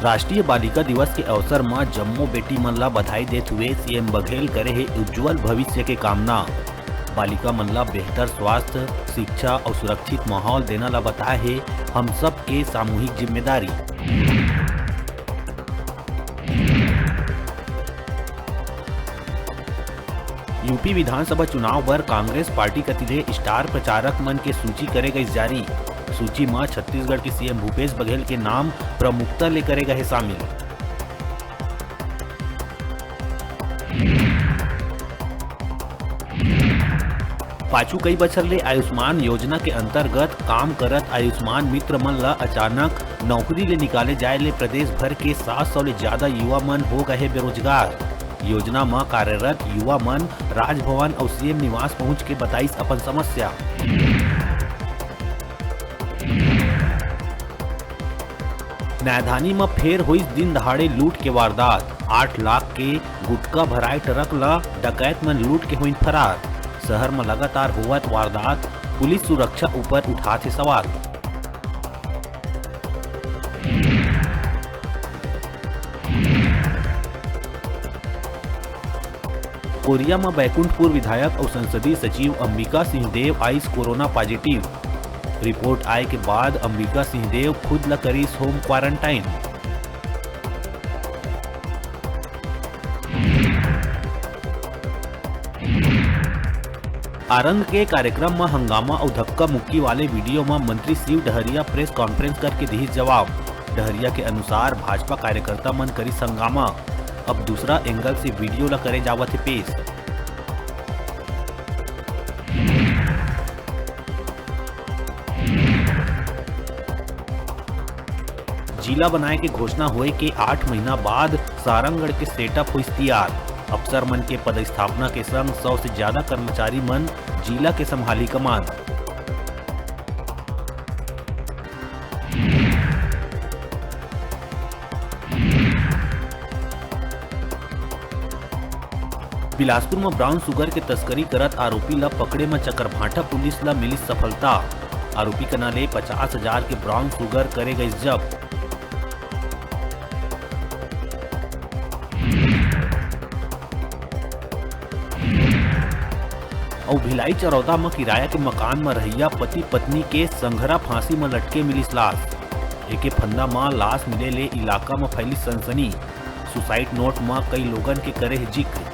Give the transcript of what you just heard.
राष्ट्रीय बालिका दिवस के अवसर में जम्मो बेटी मन ला बधाई देते हुए सीएम बघेल करे है उज्जवल भविष्य के कामना। बालिका मन ला बेहतर स्वास्थ्य, शिक्षा और सुरक्षित माहौल देना ला बताए है हम सब के सामूहिक जिम्मेदारी। यूपी विधानसभा चुनाव पर कांग्रेस पार्टी कतिले स्टार प्रचारक मन के सूची करे गई जारी। सूची में छत्तीसगढ़ के सीएम भूपेश बघेल के नाम प्रमुखता ले करे गए शामिल। पाछू कई बछर ले आयुष्मान योजना के अंतर्गत काम करत आयुष्मान मित्र मन ला अचानक नौकरी ले निकाले जाए ले प्रदेश भर के 700 ले ज्यादा युवा मन हो गए बेरोजगार। योजना में कार्यरत युवा मन राजभवन और सीएम निवास पहुंच के बताइस अपन समस्या। न्यायधानी में फेर हुई दिन दहाड़े लूट के वारदात। 8 लाख के गुटका भराए ट्रक ला डकैत मन लूट के हुई फरार। शहर में लगातार होवत वारदात, पुलिस सुरक्षा ऊपर उठाते सवाल। कोरिया में बैकुंठपुर विधायक और संसदीय सचिव Ambika Singhdeo ice corona positive. Report आए के बाद अंबिका सिंहदेव खुद ल करीस होम क्वारंटाइन। आरंग के कार्यक्रम में हंगामा और धक्का मुक्की वाले वीडियो में मंत्री शिव डहरिया प्रेस कॉन्फ्रेंस करके दी जवाब। डहरिया के अनुसार भाजपा कार्यकर्ता मन करी हंगामा, अब दूसरा एंगल से वीडियो ला करे जावत है पेश। जिला बनाए के घोषणा हुए के 8 महीना बाद सारंगगढ़ के सेटअप हुई तैयार। अफसर मन के पदस्थापना के संग 100 से ज्यादा कर्मचारी मन जिला के संभाली कमान। बिलासपुर में ब्राउन शुगर के तस्करी करत आरोपी ला पकड़े में चकरभाठा पुलिस ला मिली सफलता। आरोपी के नाले 50,000 के ब्राउन शुगर करे गई जब्त। और भिलाई चरौदा में किराया के मकान में रहिया पति पत्नी के संघरा फांसी में लटके मिलिस लाश। एके फंदा में लाश मिले ले इलाका में फैली सनसनी। सुसाइड नोट में कई लोगन के करे जिक्र।